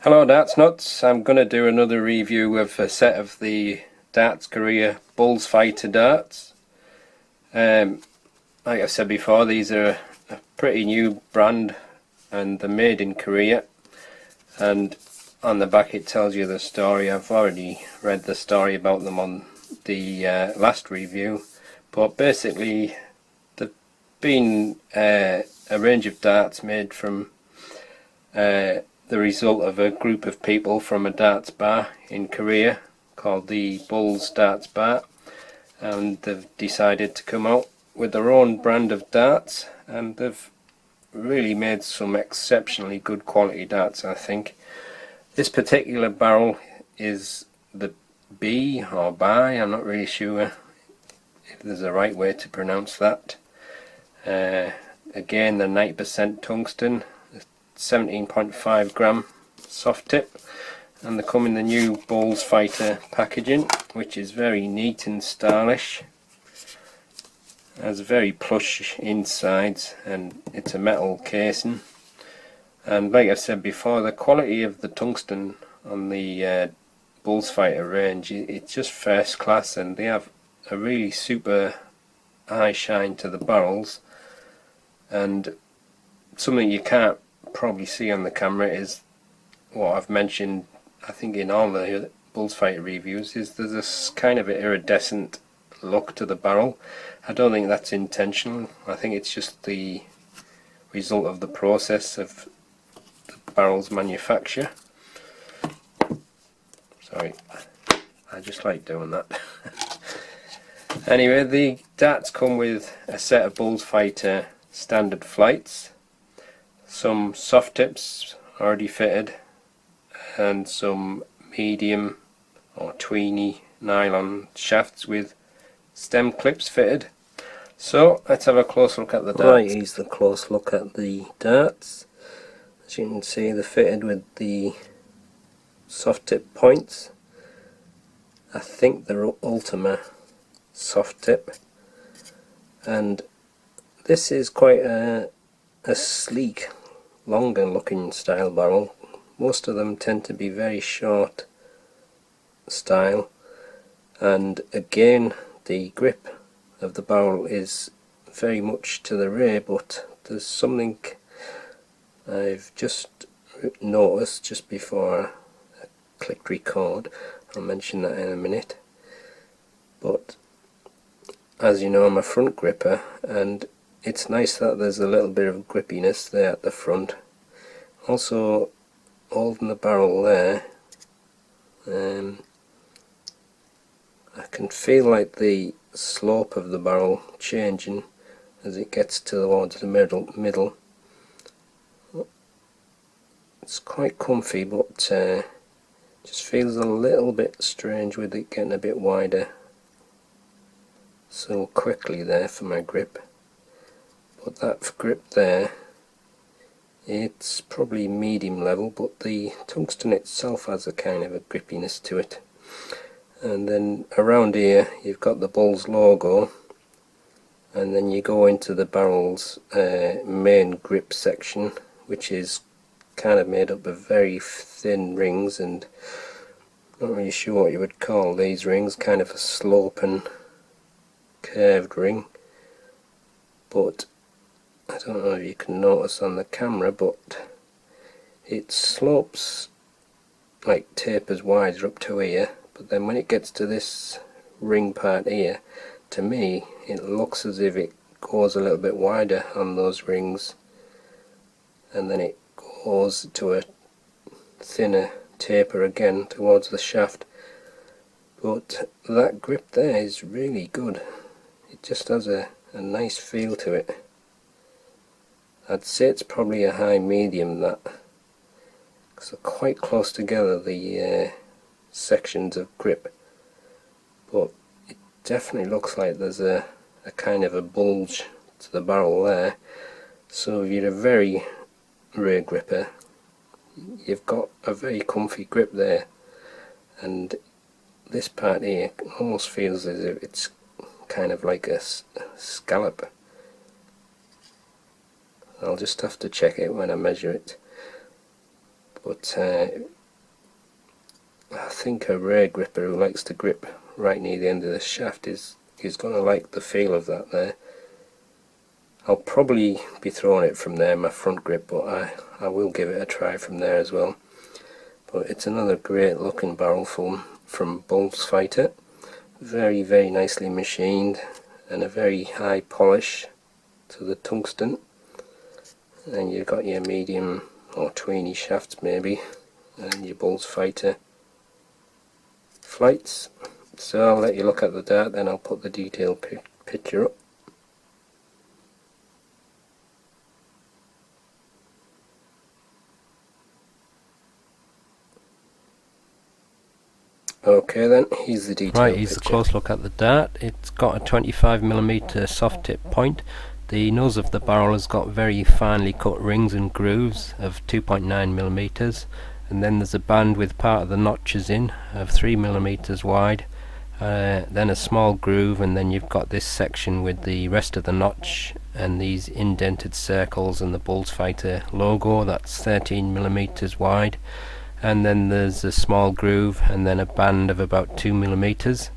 Hello darts nuts, I'm going to do another review of a set of the Darts Korea Bulls Fighter darts. Like I said before, these are a pretty new brand and they're made in Korea, and on the back it tells you the story. I've already read the story about them on the last review, but basically they've been a range of darts made from the result of a group of people from a darts bar in Korea called the Bulls Darts Bar, and they've decided to come out with their own brand of darts, and they've really made some exceptionally good quality darts. I think this particular barrel is the Bii or Bii, I'm not really sure if there's a right way to pronounce that. Again, the 90% tungsten, 17.5 gram soft tip, and they come in the new Bulls Fighter packaging, which is very neat and stylish. Has very plush insides and it's a metal casing, and like I said before, the quality of the tungsten on the Bulls Fighter range, it's just first class, and they have a really super eye shine to the barrels. And something you can't probably see on the camera is what I've mentioned, I think, in all the Bulls Fighter reviews, is there's this kind of iridescent look to the barrel. I don't think that's intentional. I think it's just the result of the process of the barrel's manufacture. Sorry, I just like doing that. Anyway, the darts come with a set of Bulls Fighter standard flights, some soft tips already fitted, and some medium or tweeny nylon shafts with stem clips fitted. So let's have a close look at the darts. Right, here's the close look at the darts. As you can see, they're fitted with the soft tip points. I think they're Ultima soft tip, and this is quite a sleek, longer looking style barrel. Most of them tend to be very short style, and again the grip of the barrel is very much to the rear, but there's something I've just noticed just before I clicked record. I'll mention that in a minute. But as you know, I'm a front gripper, and it's nice that there's a little bit of grippiness there at the front. Also, holding the barrel there, I can feel like the slope of the barrel changing as it gets towards the middle. It's quite comfy, but just feels a little bit strange with it getting a bit wider so quickly there for my grip. But that grip there, it's probably medium level, but the tungsten itself has a kind of a grippiness to it. And then around here you've got the Bulls logo, and then you go into the barrel's main grip section, which is kind of made up of very thin rings, and not really sure what you would call these rings, kind of a sloping curved ring. But I don't know if you can notice on the camera, but it slopes, like tapers wider up to here, but then when it gets to this ring part here, to me it looks as if it goes a little bit wider on those rings, and then it goes to a thinner taper again towards the shaft. But that grip there is really good. It just has a nice feel to it. I'd say it's probably a high medium, that, because they're quite close together, the sections of grip, but it definitely looks like there's a kind of a bulge to the barrel there. So if you're a very rear gripper, you've got a very comfy grip there, and this part here almost feels as if it's kind of like a scallop. I'll just have to check it when I measure it. but I think a rare gripper who likes to grip right near the end of the shaft is going to like the feel of that there. I'll probably be throwing it from there, my front grip, but I will give it a try from there as well. But it's another great looking barrel from Bull's Fighter. Very, very nicely machined and a very high polish to the tungsten. And you've got your medium or tweeny shafts maybe, and your Bull's Fighter flights. So I'll let you look at the dart, then I'll put the detailed picture up. Okay then, here's the detail. Right, here's a close look at the dart. It's got a 25mm soft tip point. The nose of the barrel has got very finely cut rings and grooves of 2.9mm, and then there's a band with part of the notches in of 3mm wide, then a small groove, and then you've got this section with the rest of the notch and these indented circles and the Bull's Fighter logo that's 13mm wide. And then there's a small groove and then a band of about 2mm,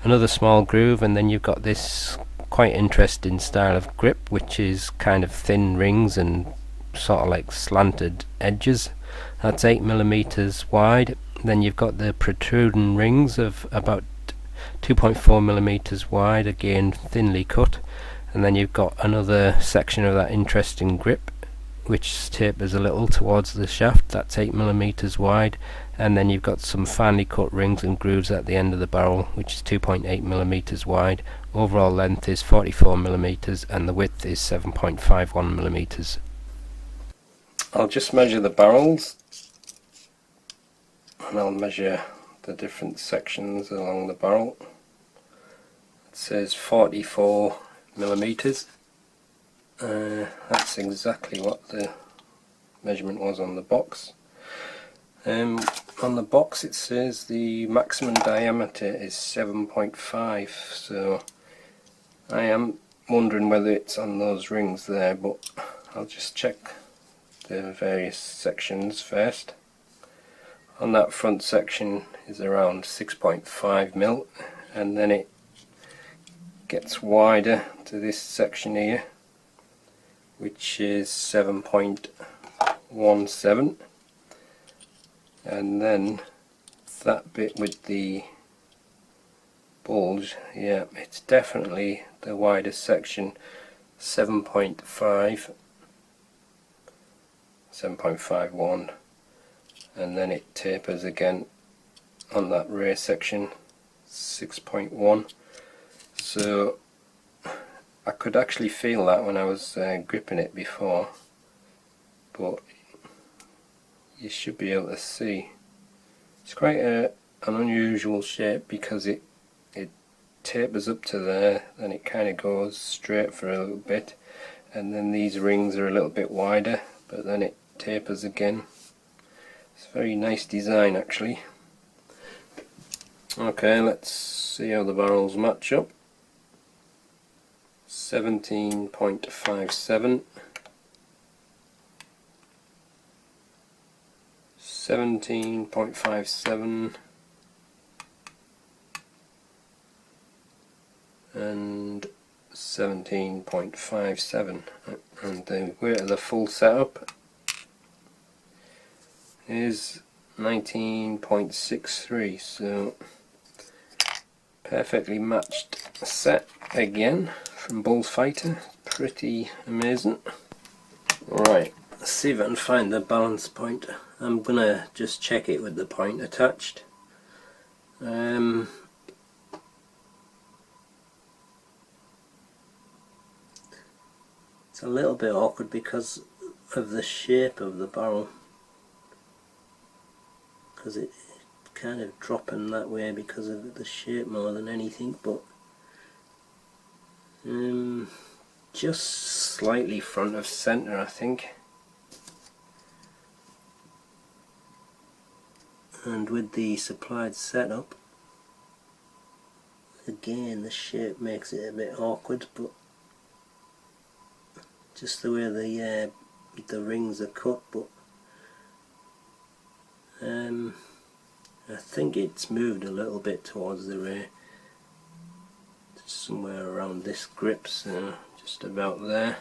another small groove, and then you've got this quite interesting style of grip which is kind of thin rings and sort of like slanted edges. That's 8mm wide. Then you've got the protruding rings of about 2.4mm wide, again thinly cut, and then you've got another section of that interesting grip which tapers a little towards the shaft, that's 8mm wide, and then you've got some finely cut rings and grooves at the end of the barrel which is 2.8mm wide. Overall length is 44mm and the width is 7.51mm. I'll just measure the barrels and I'll measure the different sections along the barrel. It says 44mm. That's exactly what the measurement was on the box. On the box it says the maximum diameter is 7.5, so I am wondering whether it's on those rings there, but I'll just check the various sections first. On that front section is around 6.5mm, and then it gets wider to this section here, which is 7.17, and then that bit with the bulge, yeah, it's definitely the widest section, 7.51, and then it tapers again on that rear section, 6.1. So I could actually feel that when I was gripping it before, but you should be able to see. It's quite an unusual shape because it tapers up to there, then it kind of goes straight for a little bit, and then these rings are a little bit wider, but then it tapers again. It's a very nice design actually. Okay, let's see how the barrels match up. 17.57, 17.57, and 17.57, and the weight of the full setup is 19.63, so perfectly matched set again from Bull's Fighter. Pretty amazing. Right, let's see if I can find the balance point. I'm gonna just check it with the point attached. It's a little bit awkward because of the shape of the barrel, because it's kind of dropping that way because of the shape more than anything, but just slightly front of center I think. And with the supplied setup, again the shape makes it a bit awkward, but just the way the rings are cut, but I think it's moved a little bit towards the rear, somewhere around this grip, so just about there.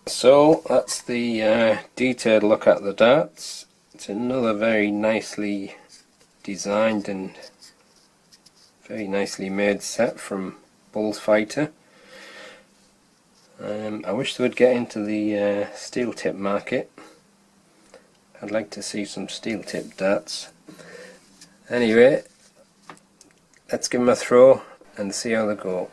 So that's the detailed look at the darts. It's another very nicely designed and very nicely made set from Bullfighter. I wish they would get into the steel tip market. I'd like to see some steel tip darts. Anyway, let's give them a throw and see how they go.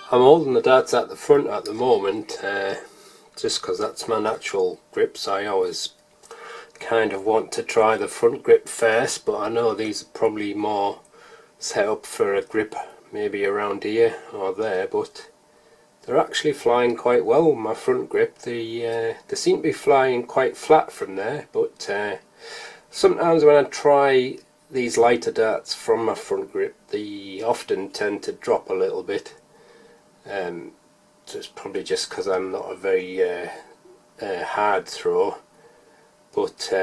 I'm holding the darts at the front at the moment, just because that's my natural grips. I always kind of want to try the front grip first, but I know these are probably more set up for a grip maybe around here or there, but they're actually flying quite well with my front grip. They seem to be flying quite flat from there, but sometimes when I try these lighter darts from my front grip, they often tend to drop a little bit. So it's probably just because I'm not a very hard throw, but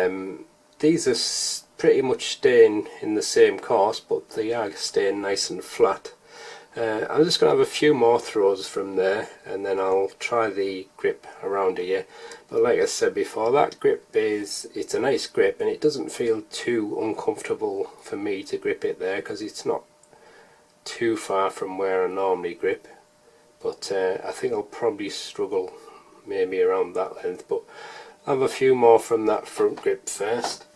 these are pretty much staying in the same course, but they are staying nice and flat. I'm just going to have a few more throws from there, and then I'll try the grip around here. But like I said before, that grip it's a nice grip, and it doesn't feel too uncomfortable for me to grip it there, because it's not too far from where I normally grip. But I think I'll probably struggle maybe around that length, but I'll have a few more from that front grip first.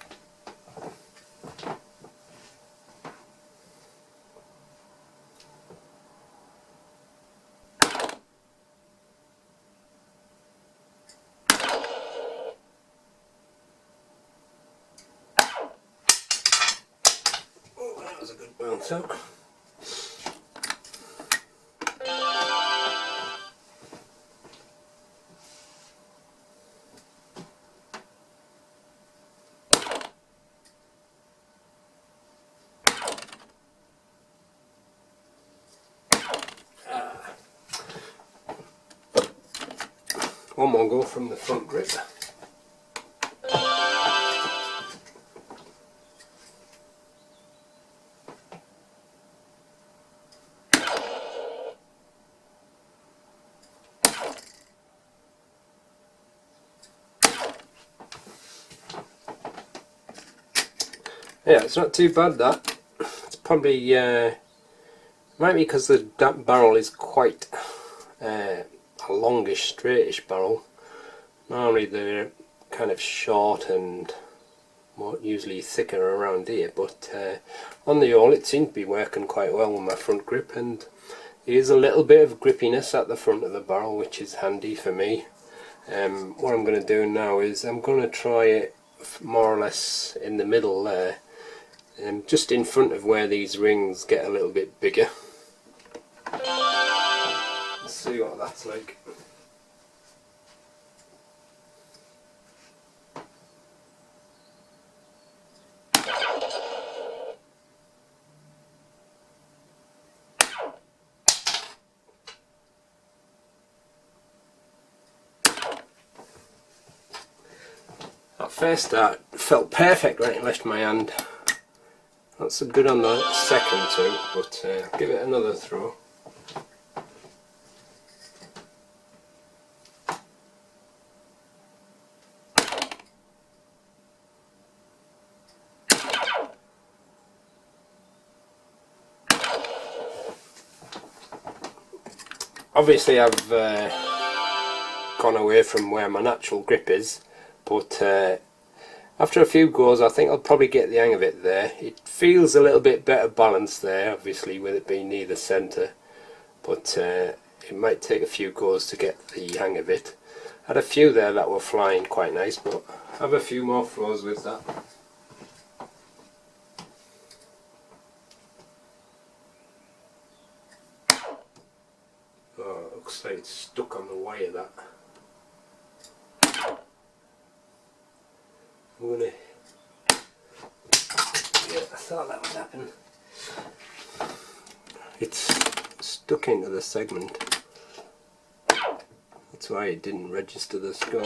Oh, that was a good bounce out. One more go from the front grip. Yeah, it's not too bad, that. It's probably might be because the barrel is quite a longish, straightish barrel. Normally they're kind of short and more usually thicker around here, but on the whole it seems to be working quite well with my front grip, and there is a little bit of grippiness at the front of the barrel, which is handy for me. What I'm going to do now is I'm going to try it more or less in the middle there, just in front of where these rings get a little bit bigger. Let's see what that's like. That first dart felt perfect when it left my hand. That's good on the second too, but I'll give it another throw. obviously I've gone away from where my natural grip is, but after a few goes I think I'll probably get the hang of it there. It feels a little bit better balanced there, obviously with it being near the centre, but it might take a few goes to get the hang of it. I had a few there that were flying quite nice, but I have a few more throws with that. Oh, it looks like it's stuck on the wire, that. I'm gonna... Yeah, I thought that would happen. It's stuck into the segment. That's why it didn't register the score.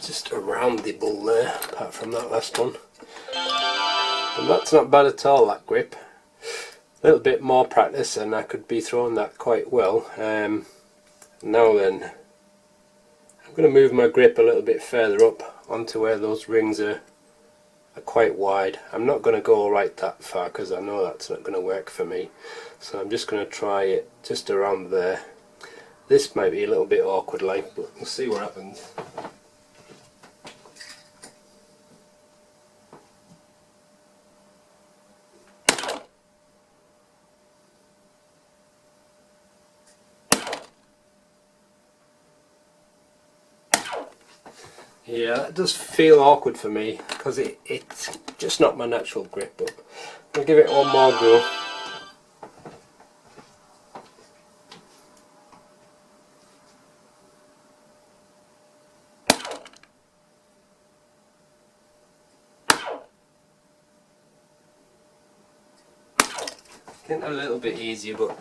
Just around the ball there, apart from that last one. And that's not bad at all, that grip. A little bit more practice and I could be throwing that quite well. Now then, I'm going to move my grip a little bit further up onto where those rings are quite wide. I'm not going to go right that far because I know that's not going to work for me. So I'm just going to try it just around there. This might be a little bit awkward like, but we'll see what happens. Yeah, that does feel awkward for me because it's just not my natural grip, but I'll give it one more go. Getting a little bit easier, but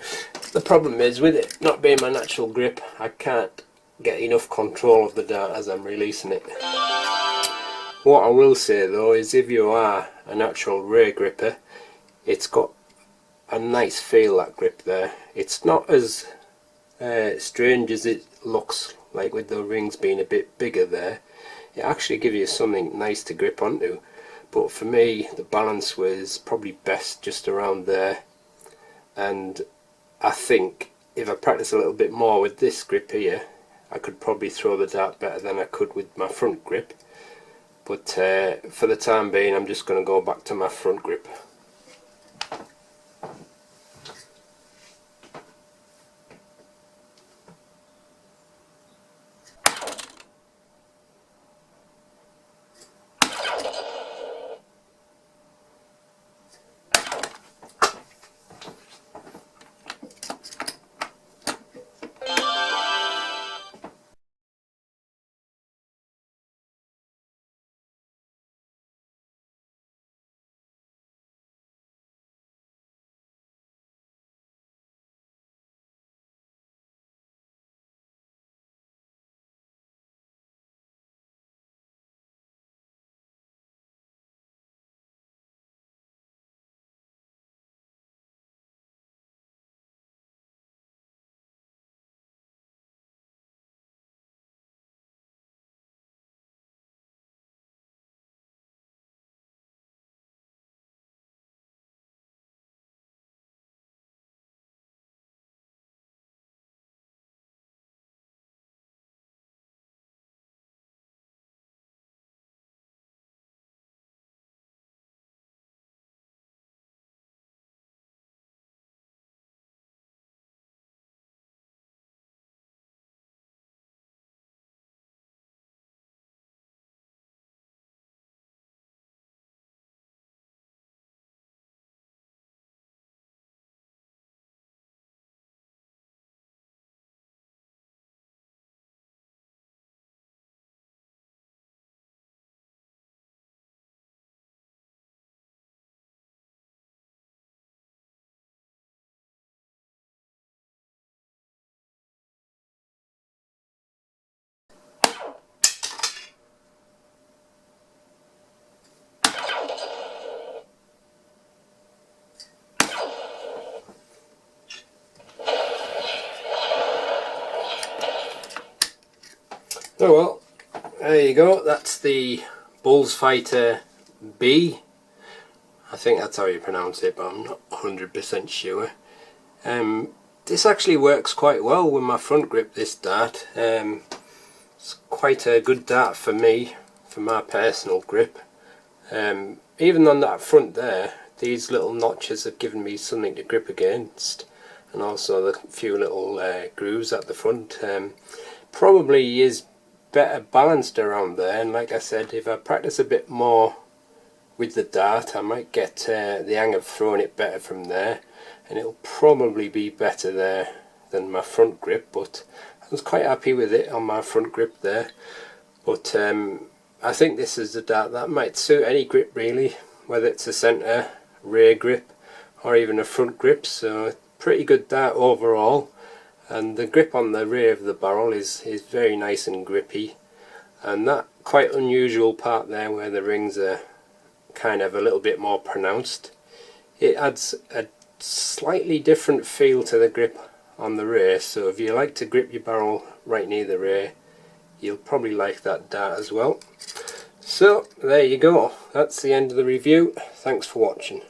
the problem is with it not being my natural grip, I can't get enough control of the dart as I'm releasing it. What I will say though is if you are a natural rear gripper, it's got a nice feel, that grip there. It's not as strange as it looks, like with the rings being a bit bigger there. It actually gives you something nice to grip onto, but for me the balance was probably best just around there. And I think if I practice a little bit more with this grip here, I could probably throw the dart better than I could with my front grip. But for the time being I'm just going to go back to my front grip. Oh well, there you go, that's the Bulls Fighter Bii. I think that's how you pronounce it, but I'm not 100% sure. This actually works quite well with my front grip, this dart. It's quite a good dart for me, for my personal grip. Even on that front there, these little notches have given me something to grip against, and also the few little grooves at the front. Probably is better balanced around there, and like I said, if I practice a bit more with the dart I might get the hang of throwing it better from there, and it'll probably be better there than my front grip, but I was quite happy with it on my front grip there. But I think this is a dart that might suit any grip really, whether it's a centre, rear grip or even a front grip, so pretty good dart overall. And the grip on the rear of the barrel is very nice and grippy, and that quite unusual part there where the rings are kind of a little bit more pronounced, it adds a slightly different feel to the grip on the rear. So if you like to grip your barrel right near the rear, you'll probably like that dart as well. So there you go, that's the end of the review. Thanks for watching.